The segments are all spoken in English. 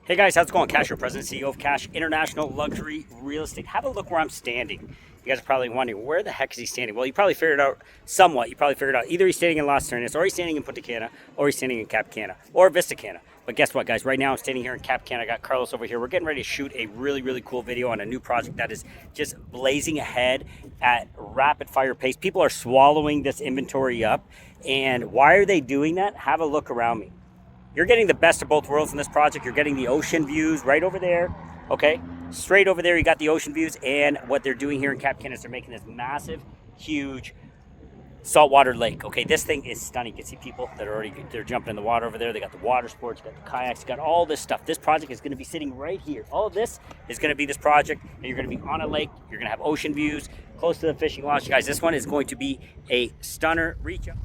Hey guys, how's it going? Kash, your president and CEO of Kash International Luxury Real Estate. Have a look where I'm standing. You guys are probably wondering, where the heck is he standing? Well, you probably figured it out somewhat. You probably figured out either he's standing in Las Ternas, or he's standing in Puerto Cana, or he's standing in Cap Cana, or Vista Cana. But guess what, guys? Right now I'm standing here in Cap Cana. I got Carlos over here. We're getting ready to shoot a really cool video on a new project that is just blazing ahead at rapid fire pace. People are swallowing this inventory up. And why are they doing that? Have a look around me. You're getting the best of both worlds in this project. You're getting the ocean views right over there, okay? Straight over there, you got the ocean views, and what they're doing here in Cap Cana is they're making this massive, huge saltwater lake, okay? This thing is stunning. You can see people that are they're jumping in the water over there. They got the water sports, got the kayaks, got all this stuff. This project is gonna be sitting right here. All of this is gonna be this project, and you're gonna be on a lake. You're gonna have ocean views, close to the fishing lodge. Guys, this one is going to be a stunner. Reach up.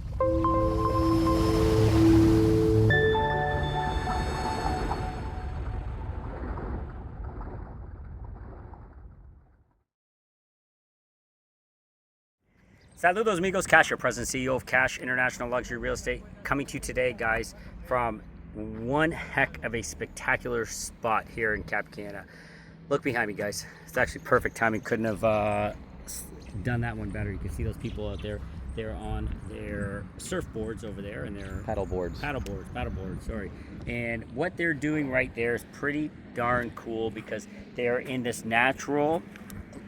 Saludos amigos, Kash, your president and CEO of Kash International Luxury Real Estate, coming to you today, guys, from one heck of a spectacular spot here in Cap Cana. Look behind me, guys. It's actually perfect timing. Couldn't have done that one better. You can see those people out there. They're on their surfboards over there and their paddleboards, sorry. And what they're doing right there is pretty darn cool because they're in this natural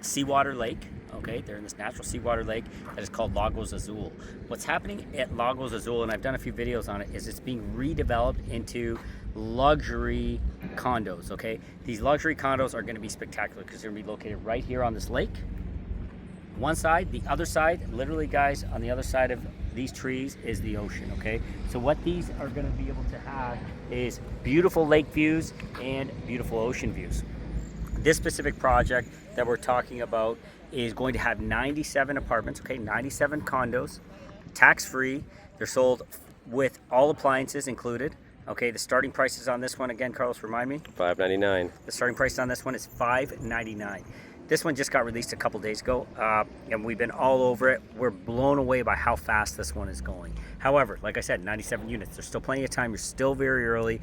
seawater lake. Okay, they're in this natural seawater lake that is called Lagos Azul. What's happening at Lagos Azul, and I've done a few videos on it, is it's being redeveloped into luxury condos, okay? These luxury condos are gonna be spectacular because they're gonna be located right here on this lake. One side, the other side, literally guys, on the other side of these trees is the ocean, okay? So what these are gonna be able to have is beautiful lake views and beautiful ocean views. This specific project that we're talking about is going to have 97 apartments, okay, 97 condos, tax-free. They're sold with all appliances included. Okay, the starting prices on this one, again, Carlos, remind me? $599. The starting price on this one is $599. This one just got released a couple days ago, and we've been all over it. We're blown away by how fast this one is going. However, like I said, 97 units. There's still plenty of time. You're still very early.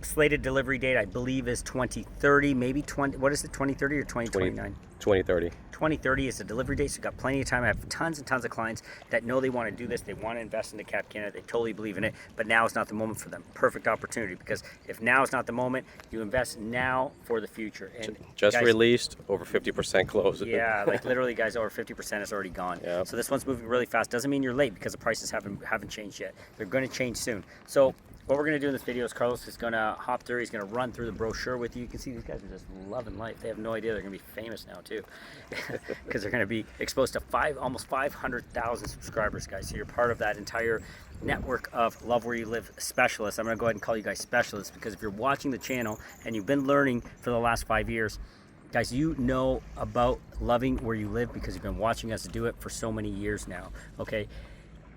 Slated delivery date, I believe, is 2030, maybe 2030 or 2029? 2030. 2030 is the delivery date, so you've got plenty of time. I have tons and tons of clients that know they want to do this. They want to invest into Cap Cana. They totally believe in it, but now is not the moment for them. Perfect opportunity, because if now is not the moment, you invest now for the future. And just guys, released, over 50% closed. Yeah, like literally, guys, over 50% is already gone. Yep. So this one's moving really fast. Doesn't mean you're late because the prices haven't changed yet. They're going to change soon. So what we're going to do in this video is Carlos is going to hop through. He's going to run through the brochure with you. You can see these guys are just loving life. They have no idea they're going to be famous now, too, because they're going to be exposed to almost 500,000 subscribers, guys. So you're part of that entire network of Love Where You Live specialists. I'm going to go ahead and call you guys specialists, because if you're watching the channel and you've been learning for the last 5 years, guys, you know about loving where you live because you've been watching us do it for so many years now, okay?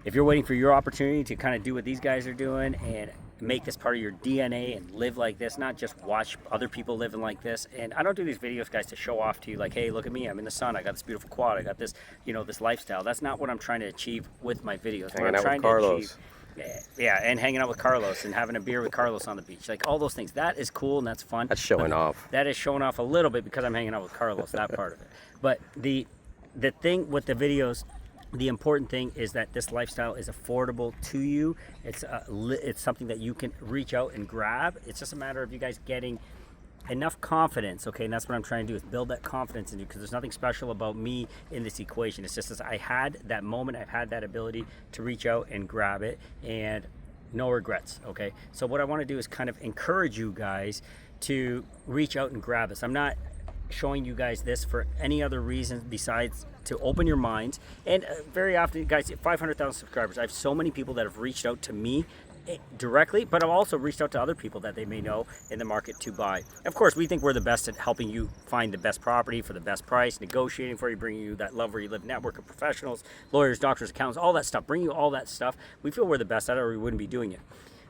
If you're waiting for your opportunity to kind of do what these guys are doing and make this part of your DNA and live like this, not just watch other people living like this. And I don't do these videos, guys, to show off to you like, hey, look at me, I'm in the sun, I got this beautiful quad, I got this, you know, this lifestyle. That's not what I'm trying to achieve with my videos. Hanging out with Carlos. Yeah, and hanging out with Carlos and having a beer with Carlos on the beach. Like all those things. That is cool and that's fun. That's showing off. That is showing off a little bit because I'm hanging out with Carlos, that part of it. But the thing with the videos, the important thing is that this lifestyle is affordable to you. It's something that you can reach out and grab. It's just a matter of you guys getting enough confidence, okay? And that's what I'm trying to do, is build that confidence in you, because there's nothing special about me in this equation. It's just as I had that moment, I've had that ability to reach out and grab it, and no regrets, okay? So what I want to do is kind of encourage you guys to reach out and grab this. I'm not showing you guys this for any other reason besides to open your minds. And very often, guys, 500,000 subscribers, I have so many people that have reached out to me directly, but I've also reached out to other people that they may know in the market to buy. Of course, we think we're the best at helping you find the best property for the best price, negotiating for you, bringing you that Love Where You Live network of professionals, lawyers, doctors, accountants, all that stuff, bring you all that stuff. We feel we're the best at it, or we wouldn't be doing it.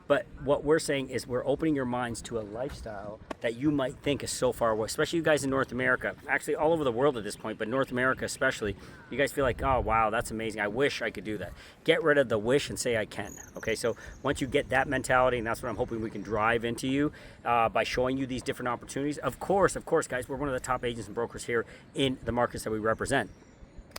But what we're saying is we're opening your minds to a lifestyle that you might think is so far away, especially you guys in North America, actually all over the world at this point, but North America especially. You guys feel like, oh wow, that's amazing, I wish I could do that. Get rid of the wish and say I can. Okay, so once you get that mentality, and that's what I'm hoping we can drive into you by showing you these different opportunities. Of course guys, we're one of the top agents and brokers here in the markets that we represent.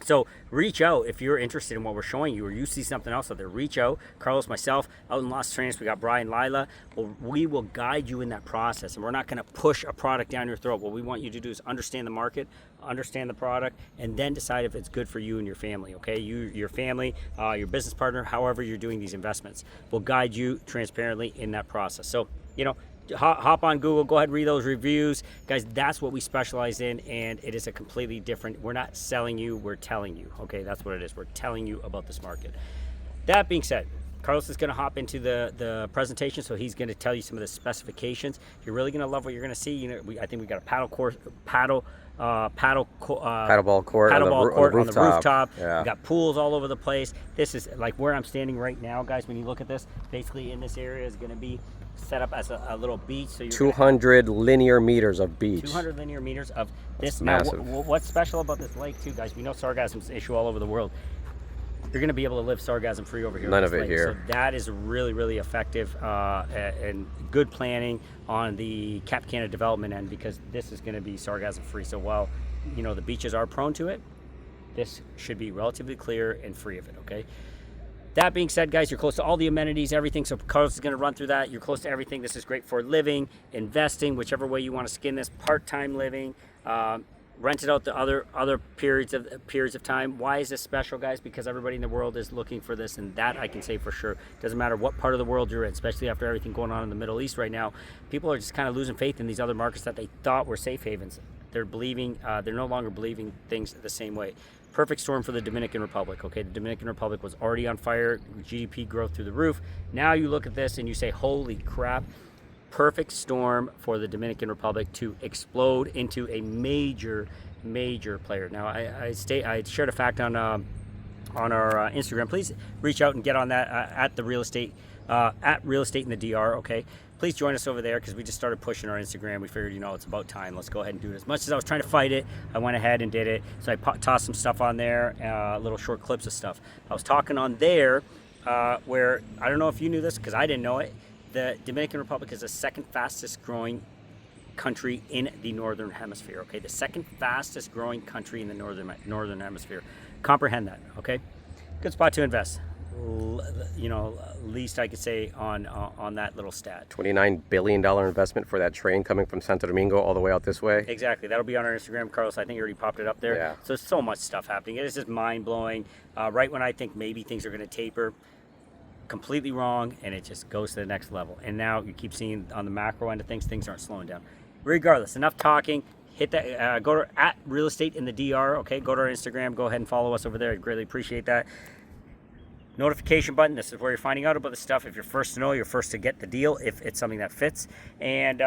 So reach out if you're interested in what we're showing you, or you see something else out there. Reach out. Carlos, myself, out in Los Trains, we got Brian, Lila. Well, we will guide you in that process, and we're not going to push a product down your throat. What we want you to do is understand the market, understand the product, and then decide if it's good for you and your family. Okay, your family, your business partner, however you're doing these investments, we'll guide you transparently in that process. So hop on Google, go ahead and read those reviews. Guys, that's what we specialize in, and it is a completely different, we're not selling you, we're telling you. Okay, that's what it is. We're telling you about this market. That being said, Carlos is going to hop into the presentation, so he's going to tell you some of the specifications. You're really going to love what you're going to see. I think we got a paddleball court on the rooftop. Yeah. We got pools all over the place. This is like where I'm standing right now, guys. When you look at this, basically in this area is going to be set up as a little beach. So you're 200 linear meters of beach. 200 linear meters of this. That's massive. What's special about this lake too, guys? We know sargassum's an issue all over the world. You're going to be able to live sargassum free over here. None of it here. So that is really, really effective and good planning on the Cap Cana development end, because this is going to be sargassum free. So while the beaches are prone to it, this should be relatively clear and free of it. Okay. That being said, guys, you're close to all the amenities, everything. So Carlos is going to run through that. You're close to everything. This is great for living, investing, whichever way you want to skin this. Part-time living, rent it out to other periods of time. Why is this special, guys? Because everybody in the world is looking for this, and that I can say for sure. Doesn't matter what part of the world you're in, especially after everything going on in the Middle East right now. People are just kind of losing faith in these other markets that they thought were safe havens. They're no longer believing things the same way. Perfect storm for the Dominican Republic. Okay, the Dominican Republic was already on fire, GDP growth through the roof. Now you look at this and you say, holy crap, perfect storm for the Dominican Republic to explode into a major player. Now I shared a fact on our Instagram. Please reach out and get on that at real estate in the DR. Okay, please join us over there, because we just started pushing our Instagram. We figured, it's about time. Let's go ahead and do it. As much as I was trying to fight it, I went ahead and did it. So I tossed some stuff on there, little short clips of stuff. I was talking on there where, I don't know if you knew this, because I didn't know it. The Dominican Republic is the second fastest growing country in the Northern Hemisphere. Okay, the second fastest growing country in the Northern Hemisphere. Comprehend that. Okay, good spot to invest. Least I could say on that little stat. $29 billion investment for that train coming from Santo Domingo all the way out this way. Exactly. That'll be on our Instagram, Carlos. I think you already popped it up there. Yeah. So so much stuff happening. It is just mind-blowing. Right when I think maybe things are going to taper, completely wrong, and it just goes to the next level. And now you keep seeing on the macro end of things aren't slowing down. Regardless, enough talking. Hit that. Go to at Real Estate in the DR. Okay, go to our Instagram. Go ahead and follow us over there. I'd greatly appreciate that. Notification button. This is where you're finding out about the stuff. If you're first to know, you're first to get the deal if it's something that fits. And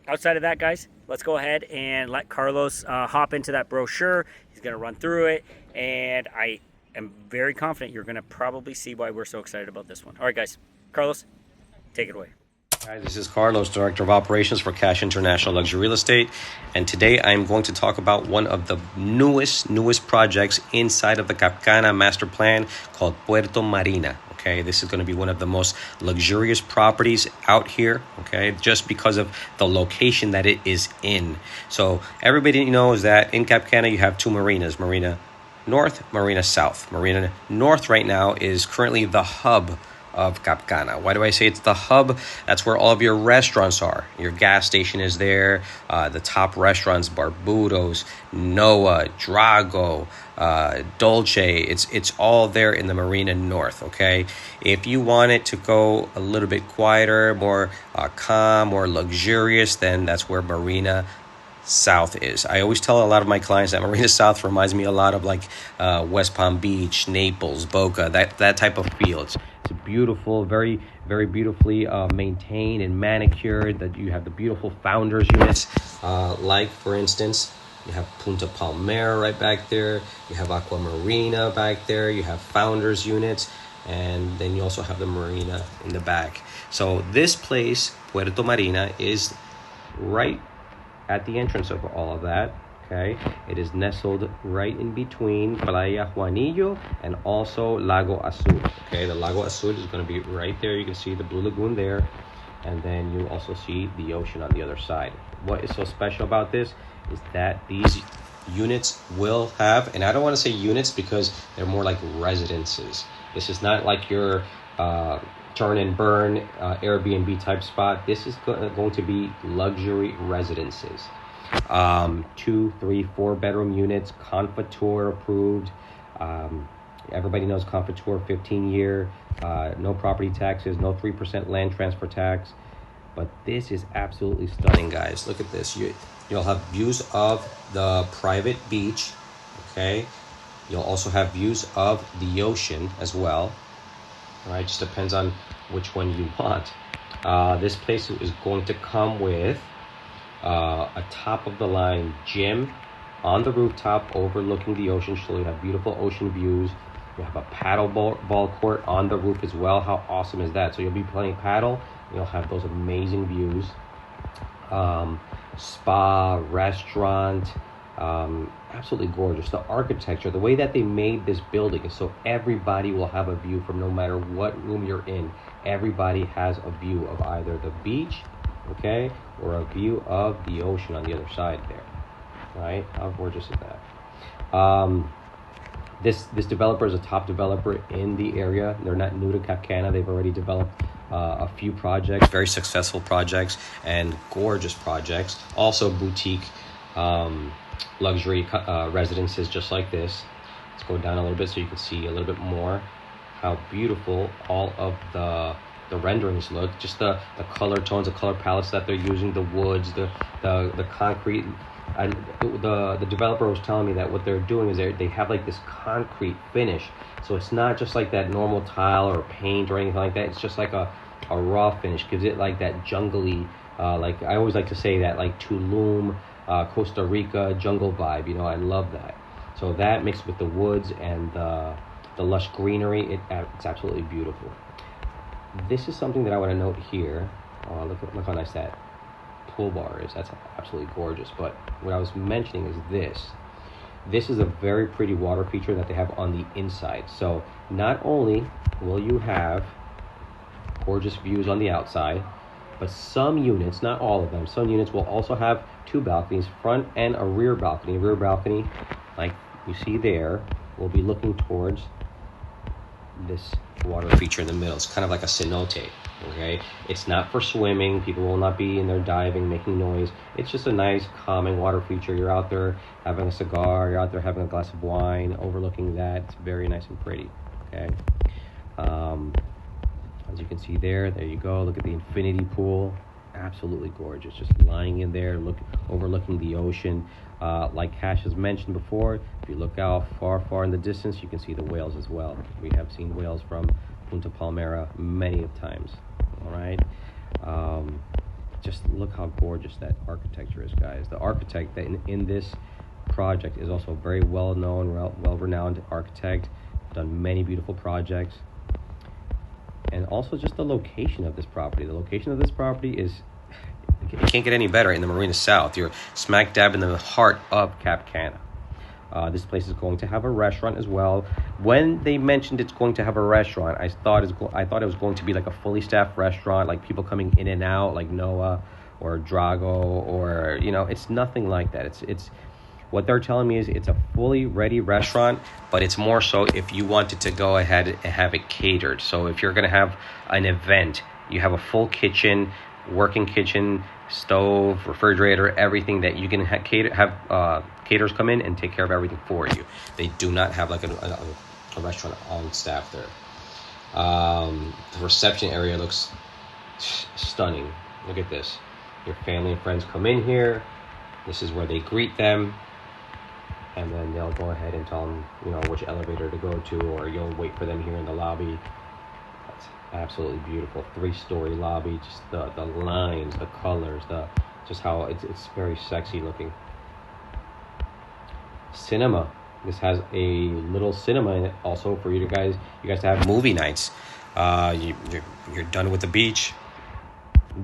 outside of that, guys, let's go ahead and let Carlos hop into that brochure. He's going to run through it, and I am very confident you're going to probably see why we're so excited about this one. All right, guys. Carlos, take it away. Hi, this is Carlos, Director of Operations for Kash International Luxury Real Estate, and today I'm going to talk about one of the newest projects inside of the Cap Cana master plan called Puerto Marina. Okay, this is going to be one of the most luxurious properties out here, okay, just because of the location that it is in. So everybody knows that in Cap Cana you have two marinas, Marina North, Marina South. Marina North right now is currently the hub of Cap Cana. Why do I say it's the hub? That's where all of your restaurants are. Your gas station is there. The top restaurants, Barbudos, Noah, Drago, Dolce. It's all there in the Marina North, okay? If you want it to go a little bit quieter, more calm, more luxurious, then that's where Marina South is. I always tell a lot of my clients that Marina South reminds me a lot of like West Palm Beach, Naples, Boca, that type of feel. It's beautiful, very, very beautifully maintained and manicured. That you have the beautiful founders units, like for instance, you have Punta Palmera right back there. You have Aqua Marina back there. You have founders units. and then you also have the marina in the back. So this place, Puerto Marina, is right at the entrance of all of that. Okay, it is nestled right in between Playa Juanillo and also Lago Azul. Okay, the Lago Azul is going to be right there. You can see the Blue Lagoon there, and then you also see the ocean on the other side. What is so special about this is that these units will have, and I don't want to say units because they're more like residences. This is not like your turn and burn Airbnb type spot. This is going to be luxury residences. 2, 3, 4 bedroom units, Confiture approved. Everybody knows Confiture, 15-year, no property taxes, no 3% land transfer tax. But this is absolutely stunning, guys. Look at this. You'll have views of the private beach, okay? You'll also have views of the ocean as well. All right, just depends on which one you want. This place is going to come with a top-of-the-line gym on the rooftop overlooking the ocean, so you have beautiful ocean views. You have a paddle ball court on the roof as well. How awesome is that? So you'll be playing paddle, you'll have those amazing views. Spa, restaurant, absolutely gorgeous. The architecture, the way that they made this building is so everybody will have a view from no matter what room you're in. Everybody has a view of either the beach, okay, or a view of the ocean on the other side there, right? How gorgeous is that? This developer is a top developer in the area. They're not new to Cap Cana. They've already developed a few projects, very successful projects and gorgeous projects. Also boutique luxury residences just like this. Let's go down a little bit so you can see a little bit more how beautiful all of the renderings look. Just the color tones, the color palettes that they're using, the woods, the concrete. The developer was telling me that what they're doing is they have like this concrete finish, so it's not just like that normal tile or paint or anything like that. It's just like a raw finish, gives it like that jungly, like I always like to say that like Tulum, Costa Rica jungle vibe. You know, I love that. So that mixed with the woods and the lush greenery, it's absolutely beautiful. This is something that I want to note here. Look how nice that pool bar is. That's absolutely gorgeous. But what I was mentioning is this is a very pretty water feature that they have on the inside. So not only will you have gorgeous views on the outside, but some units, not all of them, some units will also have 2 balconies, front and a rear balcony. Rear balcony, like you see there, will be looking towards this water feature in the middle. It's kind of like a cenote, okay? It's not for swimming. People will not be in there diving, making noise. It's just a nice, calming water feature. You're out there having a cigar. You're out there having a glass of wine, overlooking that. It's very nice and pretty, okay? As you can see there you go. Look at the infinity pool. Absolutely gorgeous. Just lying in there, overlooking the ocean. Like Kash has mentioned before, if you look out far in the distance, you can see the whales as well. We have seen whales from Punta Palmera many of times. All right. Just look how gorgeous that architecture is, guys. The architect that in this project is also a very well-known, well-renowned architect. Done many beautiful projects. And also just the location of this property. The location of this property is, it can't get any better in the Marina South. You're smack dab in the heart of Cap Cana. This place is going to have a restaurant as well. When they mentioned it's going to have a restaurant, I thought it was going to be like a fully staffed restaurant, like people coming in and out, like Noah or Drago, or it's nothing like that. It's what they're telling me is it's a fully ready restaurant, but it's more so if you wanted to go ahead and have it catered. So if you're going to have an event, you have a full kitchen, working kitchen, stove, refrigerator, everything that you can have caterers come in and take care of everything for you. They do not have like a restaurant on staff there. The reception area looks stunning. Look at this. Your family and friends come in here. This is where they greet them. And then they'll go ahead and tell them, which elevator to go to, or you'll wait for them here in the lobby. That's absolutely beautiful. 3-story lobby, just the lines, the colors, just how it's very sexy looking. Cinema. This has a little cinema in it also for you guys to have movie nights. You're done with the beach,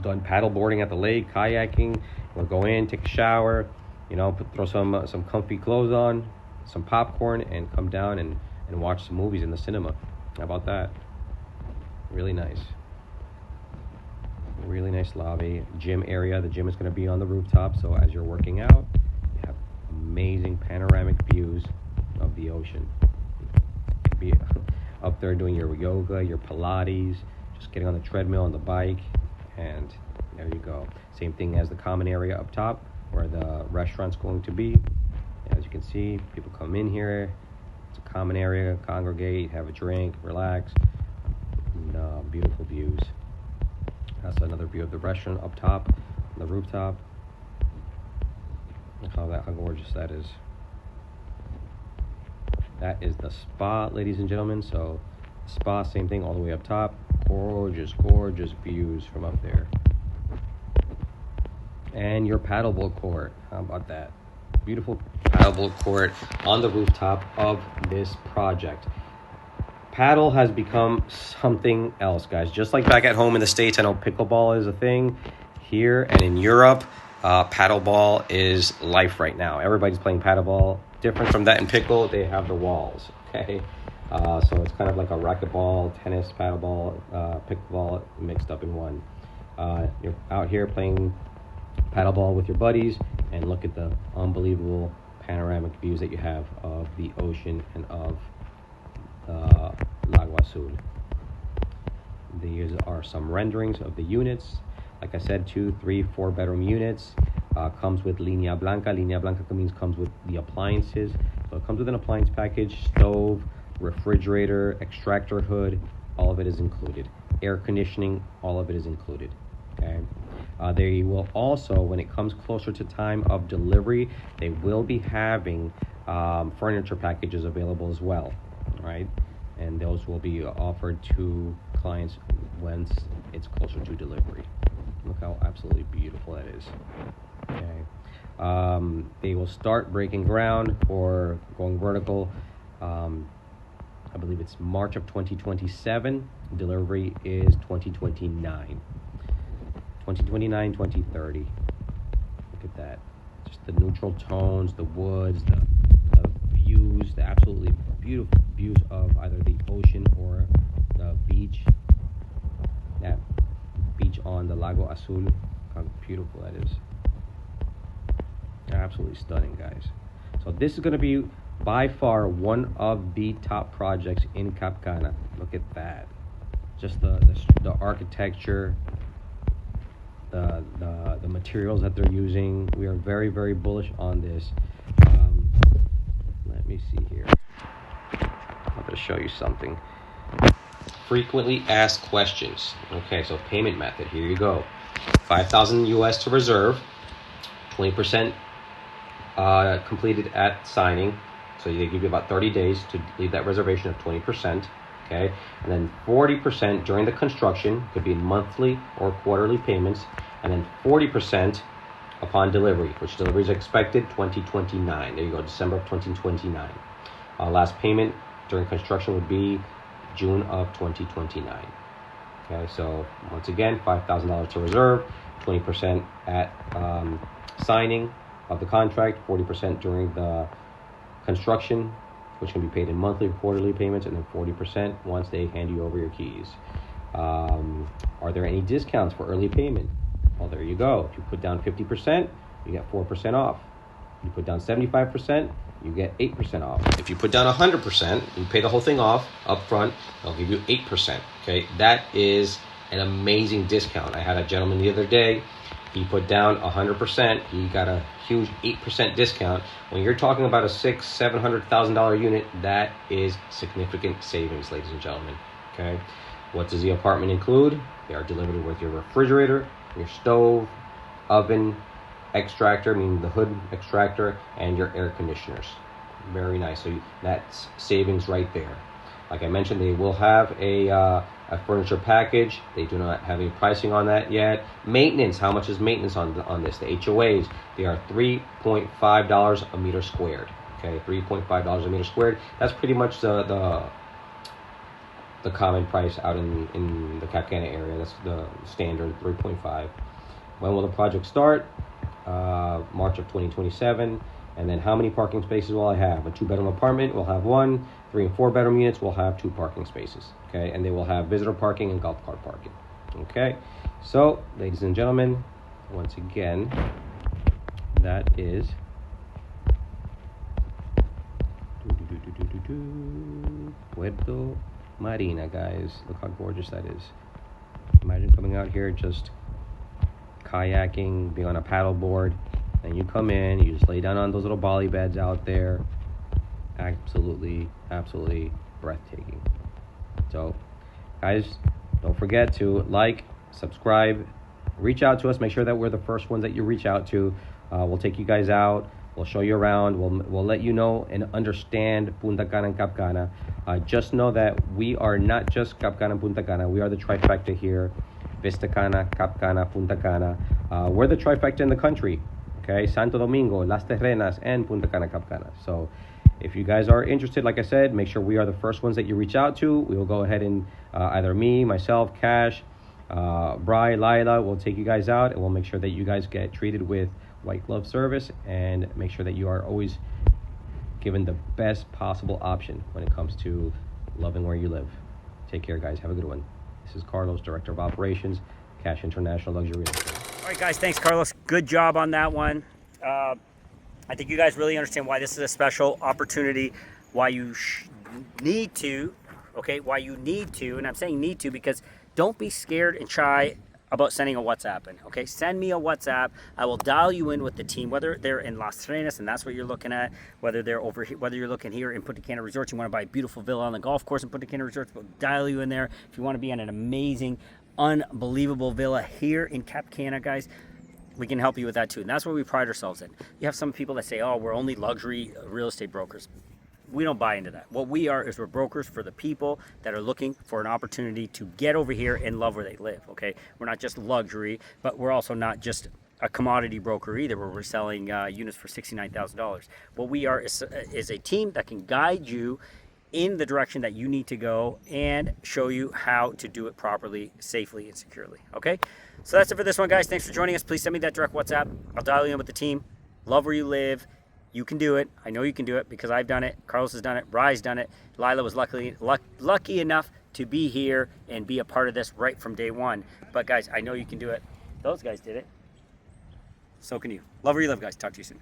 done paddle boarding at the lake, kayaking. We'll go in, take a shower, throw some comfy clothes on, some popcorn, and come down and watch some movies in the cinema. How about that? Really nice. Really nice lobby. Gym area. The gym is going to be on the rooftop, so as you're working out, you have amazing panoramic views of the ocean. You could be up there doing your yoga, your Pilates, just getting on the treadmill, on the bike, and there you go. Same thing as the common area up top where the restaurant's going to be. As you can see, people come in here. It's a common area, congregate, have a drink, relax. And, beautiful views. That's another view of the restaurant up top, on the rooftop. Look how gorgeous that is. That is the spa, ladies and gentlemen. So, spa, same thing, all the way up top. Gorgeous, gorgeous views from up there. And your paddleboard court. How about that? Beautiful paddleboard court on the rooftop of this project. Paddle has become something else, guys. Just like back at home in the States, I know pickleball is a thing. Here and in Europe, paddleball is life right now. Everybody's playing paddleball. Different from that in pickle, they have the walls, okay? So it's kind of like a racquetball, tennis, paddleball, pickleball mixed up in one. You're out here playing paddleball with your buddies, and look at the unbelievable panoramic views that you have of the ocean and of Lago Azul. These are some renderings of the units. Like I said, 2, 3, 4 bedroom units. Comes with Línea Blanca. Línea Blanca means comes with the appliances. So it comes with an appliance package, stove, refrigerator, extractor hood. All of it is included. Air conditioning, all of it is included. Okay. They will also, when it comes closer to time of delivery, they will be having furniture packages available as well. Right, and those will be offered to clients once it's closer to delivery. Look how absolutely beautiful that is. Okay, they will start breaking ground for going vertical. I believe it's March of 2027. Delivery is 2029. 2029, 2030. Look at that. Just the neutral tones, the woods, the views, the absolutely beautiful views of either the ocean or the beach. That beach on the Lago Azul. How beautiful that is. Absolutely stunning, guys. So this is going to be by far one of the top projects in Cap Cana. Look at that. Just the architecture, the materials that they're using. We are very, very bullish on this. Let me see here. I'm going to show you something. Frequently asked questions. Okay, so payment method. Here you go. $5,000 US to reserve. 20% completed at signing. So they give you about 30 days to leave that reservation of 20%. Okay, and then 40% during the construction. Could be monthly or quarterly payments, and then 40% upon delivery, which delivery is expected 2029. There you go, December of 2029. Last payment during construction would be June of 2029. Okay, so once again, $5,000 to reserve, 20% at signing of the contract, 40% during the construction, which can be paid in monthly or quarterly payments, and then 40% once they hand you over your keys. Are there any discounts for early payment? Well, there you go. If you put down 50%, you get 4% off. You put down 75%, you get 8% off. If you put down 100%, you pay the whole thing off up front, they'll give you 8%. Okay, that is an amazing discount. I had a gentleman the other day. He put down 100%. He got a huge 8% discount. When you're talking about a $600,000-$700,000 unit, that is significant savings, ladies and gentlemen. Okay, what does the apartment include? They are delivered with your refrigerator, your stove, oven, extractor, meaning the hood extractor, and your air conditioners. Very nice. So that's savings right there. Like I mentioned, they will have a furniture package. They do not have any pricing on that yet. Maintenance, how much is maintenance on this? The HOAs, they are $3.5 a meter squared. Okay, $3.5 a meter squared. That's pretty much the common price out in the Cap Cana area. That's the standard, 3.5. When will the project start? March of 2027. And then how many parking spaces will I have? A 2-bedroom apartment will have 1. 3 and 4 bedroom units will have 2 parking spaces. Okay, and they will have visitor parking and golf cart parking. Okay, so ladies and gentlemen, once again, that is Puerto Marina, guys. Look how gorgeous that is. Imagine coming out here just kayaking, being on a paddle board, and you come in, you just lay down on those little bolly beds out there. Absolutely breathtaking. So guys, don't forget to like, subscribe, reach out to us. Make sure that we're the first ones that you reach out to. We'll take you guys out, we'll show you around, we'll let you know and understand Punta Cana and Cap Cana. Just know that we are not just Cap Cana and Punta Cana. We are the trifecta here. Vista Cana, Cap Cana, Punta Cana. We're the trifecta in the country. Okay, Santo Domingo, Las Terrenas, and Punta Cana, Cap Cana. So if you guys are interested, like I said, make sure we are the first ones that you reach out to. We will go ahead and either me, myself, Kash, Bri, Lila, we'll take you guys out, and we'll make sure that you guys get treated with white glove service, and make sure that you are always given the best possible option when it comes to loving where you live. Take care, guys. Have a good one. This is Carlos, Director of Operations, Kash International Luxury Real Estate. All right, guys, thanks, Carlos. Good job on that one. I think you guys really understand why this is a special opportunity, why you need to, okay, why you need to, and I'm saying need to because don't be scared and shy about sending a WhatsApp in, okay? Send me a WhatsApp. I will dial you in with the team, whether they're in Las Terrenas, and that's what you're looking at, whether they're over here, whether you're looking here in Punta Cana Resorts, you want to buy a beautiful villa on the golf course in Punta Cana Resorts, we'll dial you in there. If you want to be on an amazing, unbelievable villa here in Cap Cana, guys, we can help you with that too. And that's what we pride ourselves in. You have some people that say, oh, we're only luxury real estate brokers. We don't buy into that. What we are is we're brokers for the people that are looking for an opportunity to get over here and love where they live, okay? We're not just luxury, but we're also not just a commodity broker either, where we're selling units for $69,000. What we are is a team that can guide you in the direction that you need to go and show you how to do it properly, safely, and securely, okay? So that's it for this one, guys. Thanks for joining us. Please send me that direct WhatsApp. I'll dial you in with the team. Love where you live. You can do it. I know you can do it because I've done it. Carlos has done it. Bry's done it. Lila was lucky enough to be here and be a part of this right from day one. But guys, I know you can do it. Those guys did it. So can you. Love where you live, guys. Talk to you soon.